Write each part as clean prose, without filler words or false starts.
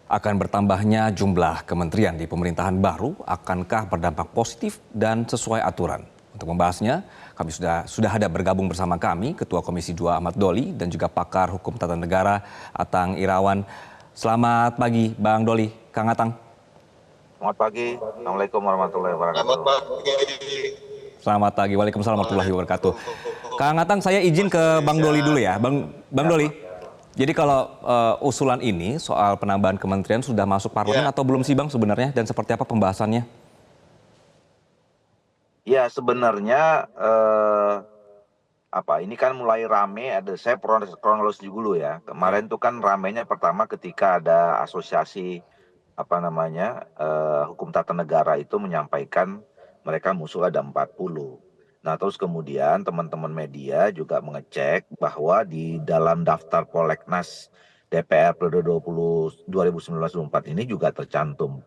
Akan bertambahnya jumlah kementerian di pemerintahan baru akankah berdampak positif dan sesuai aturan? Untuk membahasnya, kami sudah ada bergabung bersama kami Ketua Komisi 2 Ahmad Doli dan juga pakar hukum tata negara Atang Irawan. Selamat pagi Bang Doli, Kang Atang. Selamat pagi. Assalamualaikum warahmatullahi Selamat wabarakatuh. pagi. Selamat pagi, Waalaikumsalam warahmatullahi wabarakatuh. Kang Atang, saya izin ke Bang Indonesia. Doli dulu ya. Bang Doli, jadi kalau usulan ini soal penambahan kementerian sudah masuk parlemen Ya. atau belum sih Bang sebenarnya? Dan seperti apa pembahasannya? Ya sebenarnya ini kan mulai rame. Saya kronologis dulu ya. Kemarin tuh kan ramenya pertama ketika ada asosiasi hukum tata negara itu menyampaikan mereka musuh ada 40. Nah terus kemudian teman-teman media juga mengecek bahwa di dalam daftar prolegnas DPR periode 2019-2024 ini juga tercantum.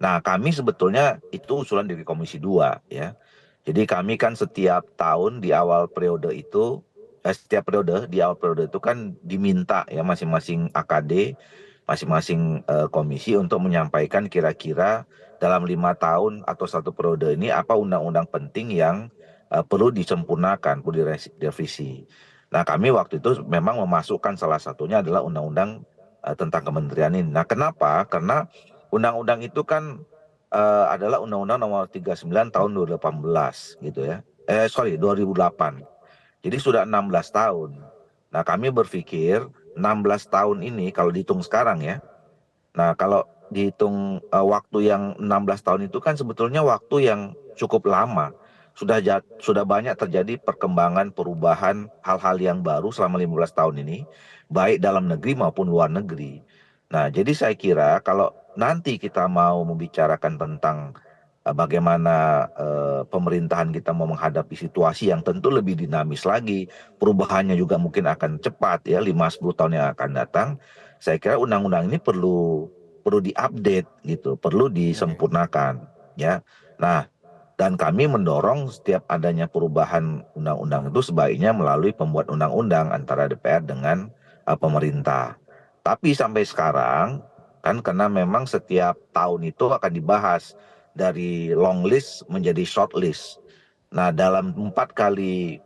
Nah kami sebetulnya itu usulan dari Komisi 2 ya. Jadi kami kan setiap tahun di awal periode itu, setiap periode di awal periode itu kan diminta ya masing-masing AKD, masing-masing komisi untuk menyampaikan kira-kira dalam 5 tahun atau satu periode ini apa undang-undang penting yang perlu disempurnakan, perlu direvisi. Nah kami waktu itu memang memasukkan salah satunya adalah undang-undang tentang kementerian ini. Nah kenapa? Karena undang-undang itu kan adalah Undang-Undang Nomor 39 Tahun 2018 gitu ya. 2008. Jadi sudah 16 tahun. Nah, kami berpikir 16 tahun ini kalau dihitung sekarang ya. Nah, kalau dihitung waktu yang 16 tahun itu kan sebetulnya waktu yang cukup lama. Sudah banyak terjadi perkembangan, perubahan, hal-hal yang baru selama 15 tahun ini, baik dalam negeri maupun luar negeri. Nah, jadi saya kira kalau nanti kita mau membicarakan tentang bagaimana pemerintahan kita mau menghadapi situasi yang tentu lebih dinamis lagi, perubahannya juga mungkin akan cepat ya 5-10 tahun yang akan datang. Saya kira undang-undang ini perlu diupdate gitu, perlu disempurnakan ya. Nah, dan kami mendorong setiap adanya perubahan undang-undang itu sebaiknya melalui pembuat undang-undang antara DPR dengan pemerintah. Tapi sampai sekarang kan karena memang setiap tahun itu akan dibahas dari long list menjadi short list. Nah, dalam 4 kali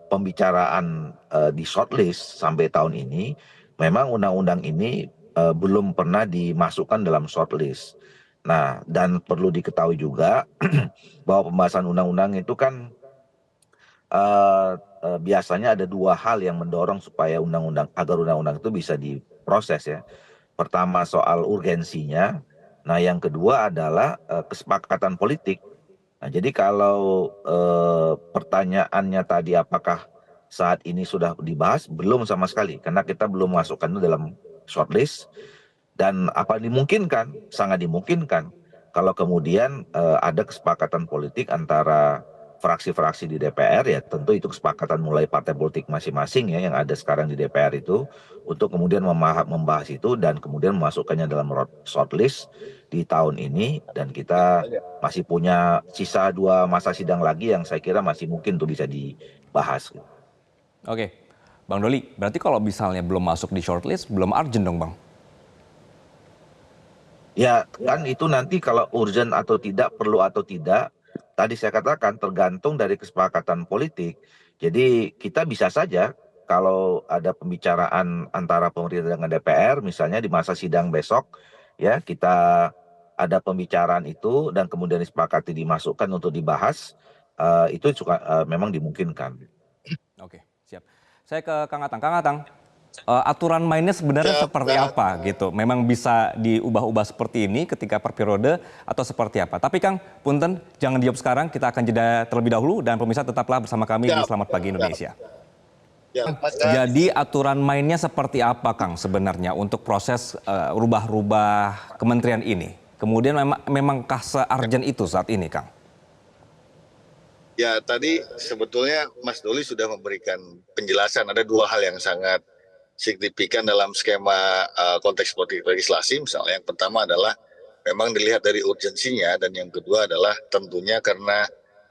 pembicaraan di short list sampai tahun ini, memang undang-undang ini belum pernah dimasukkan dalam short list. Nah, dan perlu diketahui juga bahwa pembahasan undang-undang itu kan biasanya ada 2 hal yang mendorong supaya agar undang-undang itu bisa diproses ya. Pertama soal urgensinya, nah yang kedua adalah kesepakatan politik. Nah, jadi kalau pertanyaannya tadi apakah saat ini sudah dibahas, belum sama sekali karena kita belum masukkan itu dalam shortlist. Dan apa dimungkinkan, sangat dimungkinkan kalau kemudian ada kesepakatan politik antara fraksi-fraksi di DPR ya tentu itu kesepakatan mulai partai politik masing-masing ya yang ada sekarang di DPR itu untuk kemudian membahas itu dan kemudian memasukkannya dalam shortlist di tahun ini dan kita masih punya sisa 2 masa sidang lagi yang saya kira masih mungkin untuk bisa dibahas. Oke, Bang Doli, berarti kalau misalnya belum masuk di shortlist, belum urgent dong Bang? Ya kan itu nanti kalau urgent atau tidak, perlu atau tidak, tadi saya katakan tergantung dari kesepakatan politik. Jadi kita bisa saja kalau ada pembicaraan antara pemerintah dengan DPR, misalnya di masa sidang besok, ya kita ada pembicaraan itu dan kemudian disepakati dimasukkan untuk dibahas, itu juga memang dimungkinkan. Oke, siap. Saya ke Kang Atang. Kang Atang, aturan mainnya sebenarnya Ya, seperti apa gitu? Memang bisa diubah-ubah seperti ini ketika per periode atau seperti apa? Tapi Kang, punten jangan dijawab sekarang, kita akan jeda terlebih dahulu dan pemirsa tetaplah bersama kami di siap. Selamat Pagi Indonesia. Ya, Jadi aturan mainnya seperti apa Kang sebenarnya untuk proses rubah-rubah kementerian ini? Kemudian memangkah se-urgent itu saat ini Kang? ya tadi sebetulnya Mas Doli sudah memberikan penjelasan. Ada 2 hal yang sangat signifikan dalam skema konteks politik legislasi. Misalnya yang pertama adalah memang dilihat dari urgensinya dan yang kedua adalah tentunya karena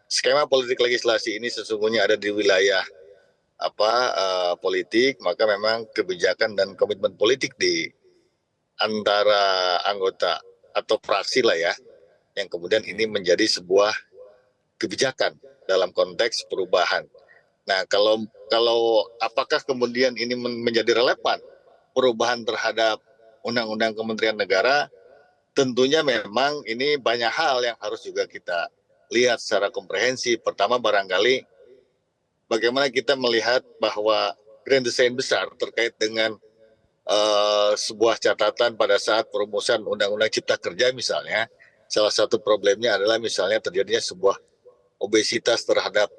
skema politik legislasi ini sesungguhnya ada di wilayah politik, maka memang kebijakan dan komitmen politik di antara anggota atau fraksi lah ya, yang kemudian ini menjadi sebuah kebijakan dalam konteks perubahan. Nah, kalau apakah kemudian ini menjadi relevan perubahan terhadap Undang-Undang Kementerian Negara, tentunya memang ini banyak hal yang harus juga kita lihat secara komprehensif. Pertama barangkali bagaimana kita melihat bahwa grand design besar terkait dengan sebuah catatan pada saat perumusan Undang-Undang Cipta Kerja misalnya, salah satu problemnya adalah misalnya terjadinya sebuah obesitas terhadap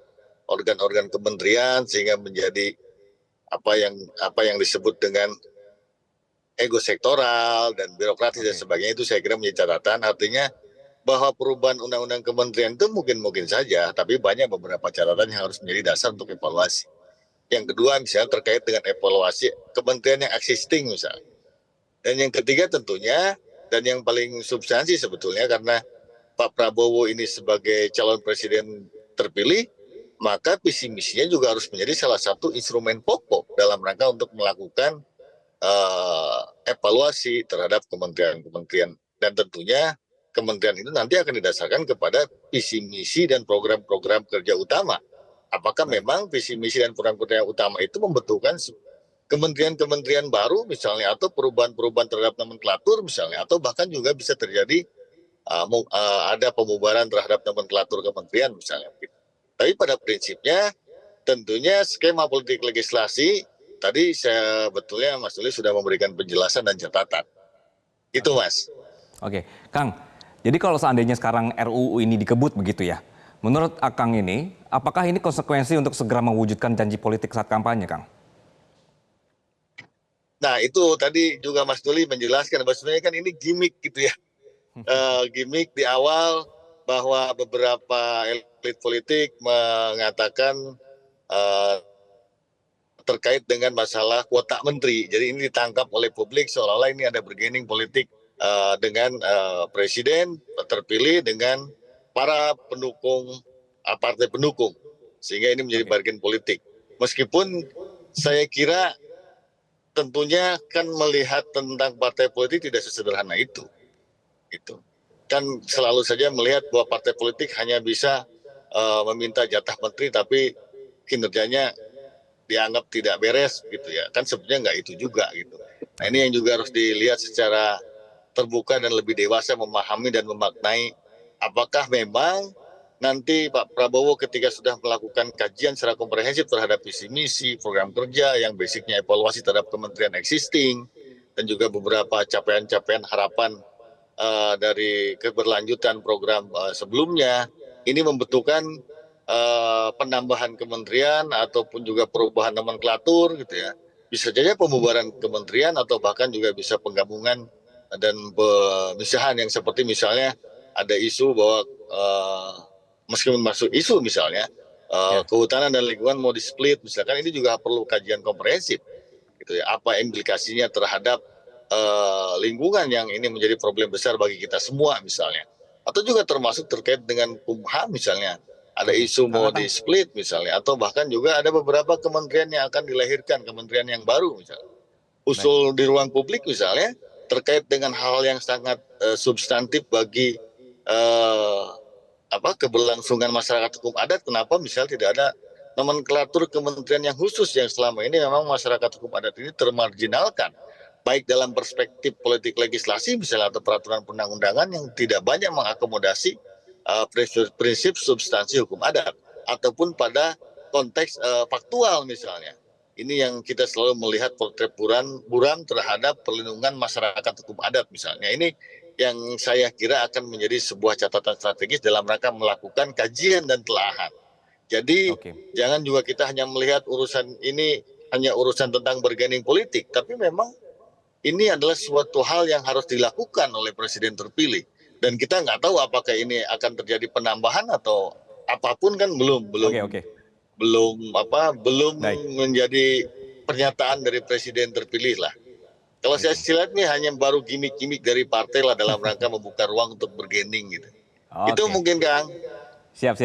organ-organ kementerian sehingga menjadi apa yang disebut dengan ego sektoral dan birokratis dan sebagainya. Itu saya kira menjadi catatan. Artinya bahwa perubahan undang-undang kementerian itu mungkin saja, tapi banyak beberapa catatan yang harus menjadi dasar untuk evaluasi. Yang kedua misalnya terkait dengan evaluasi kementerian yang existing misalnya. Dan yang ketiga tentunya, dan yang paling substansi sebetulnya, karena Pak Prabowo ini sebagai calon presiden terpilih, maka visi misinya juga harus menjadi salah satu instrumen pokok dalam rangka untuk melakukan evaluasi terhadap kementerian-kementerian. Dan tentunya kementerian itu nanti akan didasarkan kepada visi misi dan program-program kerja utama. Apakah memang visi misi dan program kerja utama itu membutuhkan kementerian-kementerian baru misalnya, atau perubahan-perubahan terhadap nomenklatur misalnya, atau bahkan juga bisa terjadi ada pembubaran terhadap nomenklatur kementerian misalnya. Tapi pada prinsipnya tentunya skema politik legislasi tadi betulnya Mas Doli sudah memberikan penjelasan dan catatan. Itu Mas. Oke, Kang. Jadi kalau seandainya sekarang RUU ini dikebut begitu ya, menurut Akang ini, apakah ini konsekuensi untuk segera mewujudkan janji politik saat kampanye, Kang? Nah itu tadi juga Mas Doli menjelaskan, bahwa sebenarnya kan ini gimmick gitu ya. Gimmick di awal bahwa beberapa elit politik mengatakan terkait dengan masalah kuota menteri. Jadi ini ditangkap oleh publik seolah-olah ini ada bargaining politik dengan presiden terpilih dengan para pendukung partai pendukung, sehingga ini menjadi bargain politik. Meskipun saya kira tentunya kan melihat tentang partai politik tidak sesederhana itu. Kan selalu saja melihat bahwa partai politik hanya bisa meminta jatah menteri tapi kinerjanya dianggap tidak beres gitu ya. Kan sebenarnya nggak itu juga gitu. Nah ini yang juga harus dilihat secara terbuka dan lebih dewasa memahami dan memaknai apakah memang nanti Pak Prabowo ketika sudah melakukan kajian secara komprehensif terhadap visi misi, program kerja yang basicnya evaluasi terhadap kementerian existing dan juga beberapa capaian-capaian harapan dari keberlanjutan program sebelumnya, ini membutuhkan penambahan kementerian ataupun juga perubahan nomenklatur gitu ya. Bisa saja pembubaran kementerian atau bahkan juga bisa penggabungan dan pemisahan yang seperti misalnya ada isu bahwa meskipun masuk isu misalnya kehutanan dan lingkungan mau di-split misalkan, ini juga perlu kajian komprehensif gitu ya. Apa implikasinya terhadap lingkungan yang ini menjadi problem besar bagi kita semua misalnya, atau juga termasuk terkait dengan Kumham misalnya, ada isu mau di split misalnya, atau bahkan juga ada beberapa kementerian yang akan dilahirkan, kementerian yang baru misalnya, usul di ruang publik misalnya terkait dengan hal yang sangat substantif bagi keberlangsungan masyarakat hukum adat. Kenapa misalnya tidak ada nomenklatur kementerian yang khusus yang selama ini memang masyarakat hukum adat ini termarginalkan, baik dalam perspektif politik legislasi misalnya atau peraturan perundang-undangan yang tidak banyak mengakomodasi prinsip substansi hukum adat, ataupun pada konteks faktual misalnya. Ini yang kita selalu melihat potret buram terhadap perlindungan masyarakat hukum adat misalnya. Ini yang saya kira akan menjadi sebuah catatan strategis dalam rangka melakukan kajian dan telahan. Jadi jangan juga kita hanya melihat urusan ini hanya urusan tentang bargaining politik, tapi memang ini adalah suatu hal yang harus dilakukan oleh presiden terpilih, dan kita nggak tahu apakah ini akan terjadi penambahan atau apapun, kan belum menjadi pernyataan dari presiden terpilih lah. Kalau saya lihat nih hanya baru gimmick-gimmick dari partai lah dalam rangka membuka ruang untuk bargaining gitu. Itu mungkin Kang. Siap.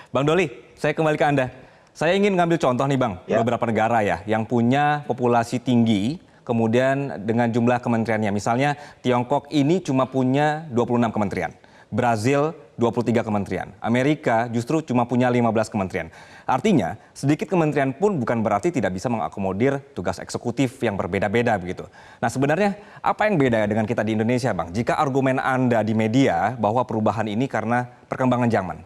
Bang Doli, saya kembali ke Anda. Saya ingin ngambil contoh nih Bang, beberapa negara ya yang punya populasi tinggi, kemudian dengan jumlah kementeriannya. Misalnya Tiongkok ini cuma punya 26 kementerian. Brazil 23 kementerian. Amerika justru cuma punya 15 kementerian. Artinya, sedikit kementerian pun bukan berarti tidak bisa mengakomodir tugas eksekutif yang berbeda-beda begitu. Nah, sebenarnya apa yang beda dengan kita di Indonesia, Bang? Jika argumen Anda di media bahwa perubahan ini karena perkembangan zaman.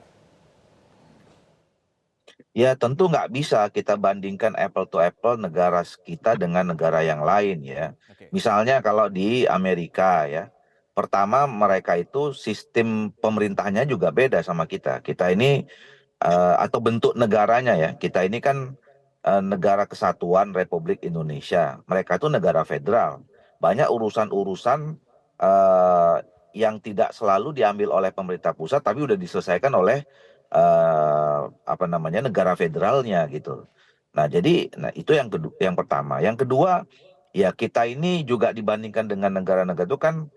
Ya tentu nggak bisa kita bandingkan apple to apple negara kita dengan negara yang lain ya. Oke. Misalnya kalau di Amerika ya, pertama mereka itu sistem pemerintahnya juga beda sama kita. Kita ini atau bentuk negaranya ya, kita ini kan negara kesatuan Republik Indonesia. Mereka itu negara federal. Banyak urusan-urusan yang tidak selalu diambil oleh pemerintah pusat, tapi udah diselesaikan oleh apa namanya negara federalnya gitu. Nah jadi, nah itu yang kedua, yang pertama. Yang kedua, ya kita ini juga dibandingkan dengan negara-negara itu kan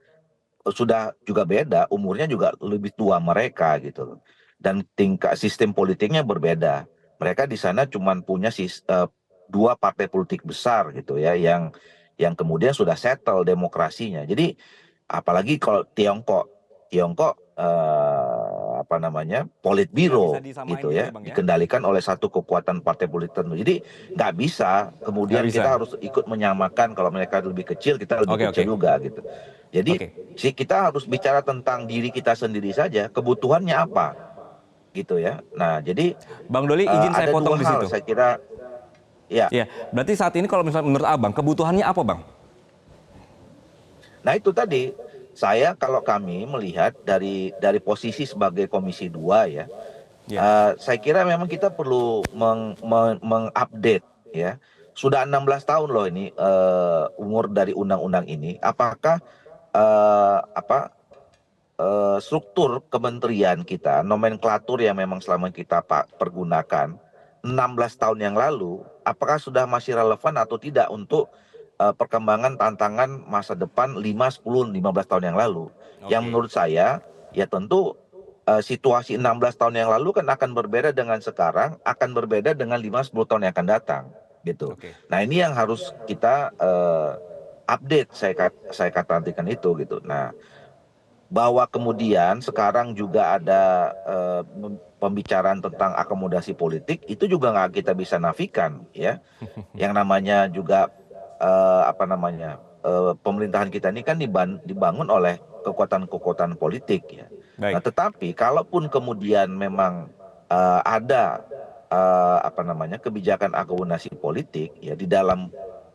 sudah juga beda, umurnya juga lebih tua mereka gitu. Dan tingkat sistem politiknya berbeda. Mereka di sana cuma punya dua partai politik besar gitu ya, yang kemudian sudah settle demokrasinya. Jadi apalagi kalau Tiongkok apa namanya Tidak bisa politbiro disamain gitu gitu ya, ya, Bang ya? dikendalikan oleh satu kekuatan partai politik tertentu. Jadi nggak bisa kemudian Nggak bisa. kita harus ikut menyamakan, kalau mereka lebih kecil kita lebih Oke, kecil oke. juga gitu. Jadi Oke. kita harus bicara tentang diri kita sendiri saja, kebutuhannya apa gitu ya. Nah jadi Bang Doli, izin saya ada dua potong di hal situ. saya kira ya. Ya, berarti saat ini kalau misalnya menurut Abang, kebutuhannya apa, Bang? Nah itu tadi, saya kalau kami melihat dari posisi sebagai Komisi 2 ya, Ya. saya kira memang kita perlu mengupdate ya. Sudah 16 tahun loh ini umur dari undang-undang ini. Apakah apa struktur kementerian kita, nomenklatur yang memang selama kita pergunakan 16 tahun yang lalu, apakah sudah masih relevan atau tidak untuk perkembangan tantangan masa depan 5, 10, 15 tahun yang lalu. Yang Oke. menurut saya, ya tentu situasi 16 tahun yang lalu kan akan berbeda dengan sekarang, akan berbeda dengan 5, 10 tahun yang akan datang. Gitu. Oke. Nah ini yang harus kita update, saya katakan itu gitu. Nah bahwa kemudian sekarang juga ada pembicaraan tentang akomodasi politik, itu juga nggak kita bisa nafikan ya. Yang namanya juga apa namanya pemerintahan kita ini kan dibangun oleh kekuatan-kekuatan politik ya. Nah Baik. tetapi kalaupun kemudian memang ada apa namanya kebijakan akomodasi politik ya di dalam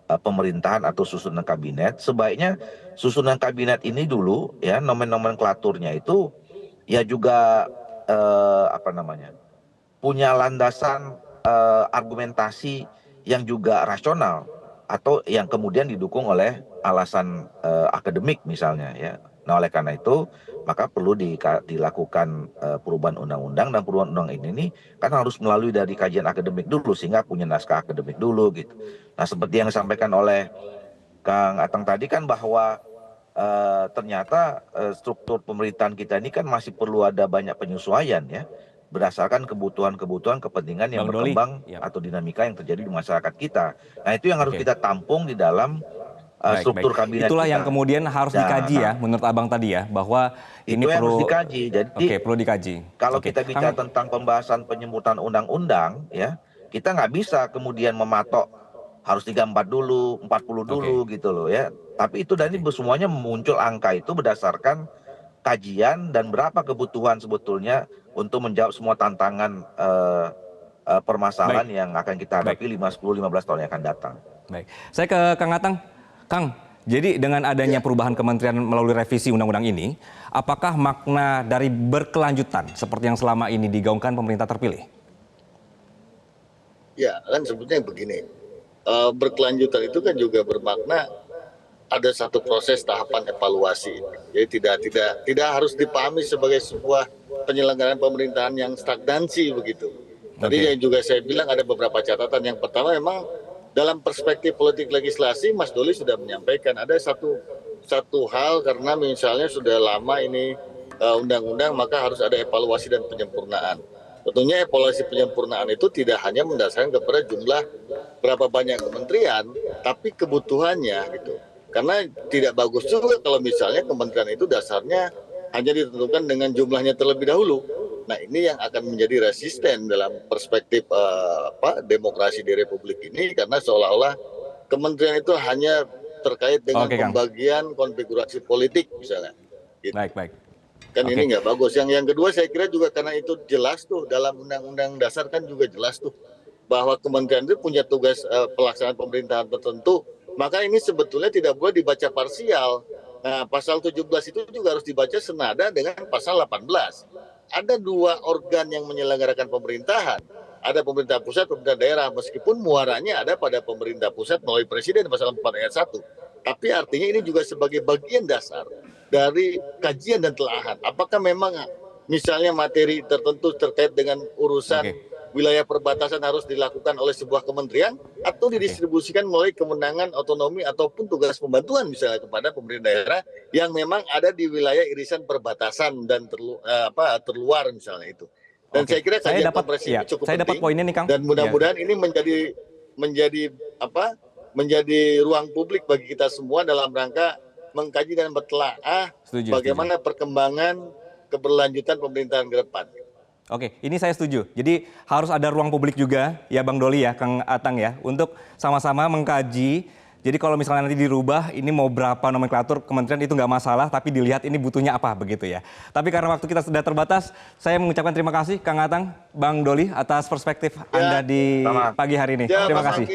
pemerintahan atau susunan kabinet, sebaiknya susunan kabinet ini dulu ya nomenklaturnya itu ya juga apa namanya punya landasan argumentasi yang juga rasional atau yang kemudian didukung oleh alasan akademik misalnya ya. Nah oleh karena itu maka perlu dilakukan perubahan undang-undang, dan perubahan undang ini nih kan harus melalui dari kajian akademik dulu sehingga punya naskah akademik dulu gitu. Nah seperti yang disampaikan oleh Kang Atang tadi kan bahwa ternyata struktur pemerintahan kita ini kan masih perlu ada banyak penyesuaian ya berdasarkan kebutuhan-kebutuhan kepentingan yang Bang Doli. berkembang Ya. atau dinamika yang terjadi di masyarakat kita. Nah itu yang harus Oke. kita tampung di dalam Baik, struktur baik. kabinet Itulah yang kita. kemudian harus dikaji ya, menurut Abang tadi ya, bahwa ini Itu yang harus perlu. dikaji. Jadi Oke, perlu dikaji. kalau Oke, kita bicara Kang. tentang pembahasan penyebutan undang-undang ya, kita nggak bisa kemudian mematok harus 34 dulu, 40 Oke, dulu gitu loh ya. Tapi itu dan oke. ini semuanya muncul angka itu berdasarkan kajian dan berapa kebutuhan sebetulnya untuk menjawab semua tantangan permasalahan Baik, yang akan kita baik, hadapi 5, 10, 15 tahun yang akan datang. baik. Saya ke Kang Atang. Kang, jadi dengan adanya perubahan kementerian melalui revisi undang-undang ini, apakah makna dari berkelanjutan seperti yang selama ini digaungkan pemerintah terpilih? Ya, kan sebetulnya begini. Berkelanjutan itu kan juga bermakna ada satu proses tahapan evaluasi. Jadi tidak harus dipahami sebagai sebuah penyelenggaraan pemerintahan yang stagnansi begitu. Tadi Oke. yang juga saya bilang ada beberapa catatan. Yang pertama memang dalam perspektif politik legislasi, Mas Doli sudah menyampaikan ada satu hal, karena misalnya sudah lama ini undang-undang, maka harus ada evaluasi dan penyempurnaan. tentunya evaluasi penyempurnaan itu tidak hanya mendasarkan kepada jumlah berapa banyak kementerian, tapi kebutuhannya gitu. Karena tidak bagus juga kalau misalnya kementerian itu dasarnya hanya ditentukan dengan jumlahnya terlebih dahulu. Nah, ini yang akan menjadi resisten dalam perspektif demokrasi di Republik ini, karena seolah-olah kementerian itu hanya terkait dengan pembagian konfigurasi politik misalnya. Gitu. Baik. Kan ini nggak bagus. Yang kedua saya kira juga karena itu jelas tuh dalam Undang-Undang Dasar kan juga jelas tuh bahwa kementerian itu punya tugas pelaksanaan pemerintahan tertentu. Maka ini sebetulnya tidak boleh dibaca parsial. Nah, pasal 17 itu juga harus dibaca senada dengan pasal 18. Ada dua organ yang menyelenggarakan pemerintahan. Ada pemerintah pusat, pemerintah daerah. Meskipun muaranya ada pada pemerintah pusat melalui presiden pasal 4 ayat 1. Tapi artinya ini juga sebagai bagian dasar dari kajian dan telahan. Apakah memang misalnya materi tertentu terkait dengan urusan wilayah perbatasan harus dilakukan oleh sebuah kementerian atau didistribusikan melalui kewenangan otonomi ataupun tugas pembantuan misalnya kepada pemerintah daerah yang memang ada di wilayah irisan perbatasan dan terluar misalnya itu. Dan saya kira kajian komprehensif ini cukup penting poinnya nih, Kang. Dan mudah-mudahan ini menjadi ruang publik bagi kita semua dalam rangka mengkaji dan bertelaah bagaimana perkembangan keberlanjutan pemerintahan ke depan. Oke, ini saya setuju. Jadi harus ada ruang publik juga ya Bang Doli ya, Kang Atang ya, untuk sama-sama mengkaji. Jadi kalau misalnya nanti dirubah, ini mau berapa nomenklatur kementerian itu nggak masalah, tapi dilihat ini butuhnya apa begitu ya. Tapi karena waktu kita sudah terbatas, saya mengucapkan terima kasih Kang Atang, Bang Doli atas perspektif Anda di pagi hari ini. Terima kasih.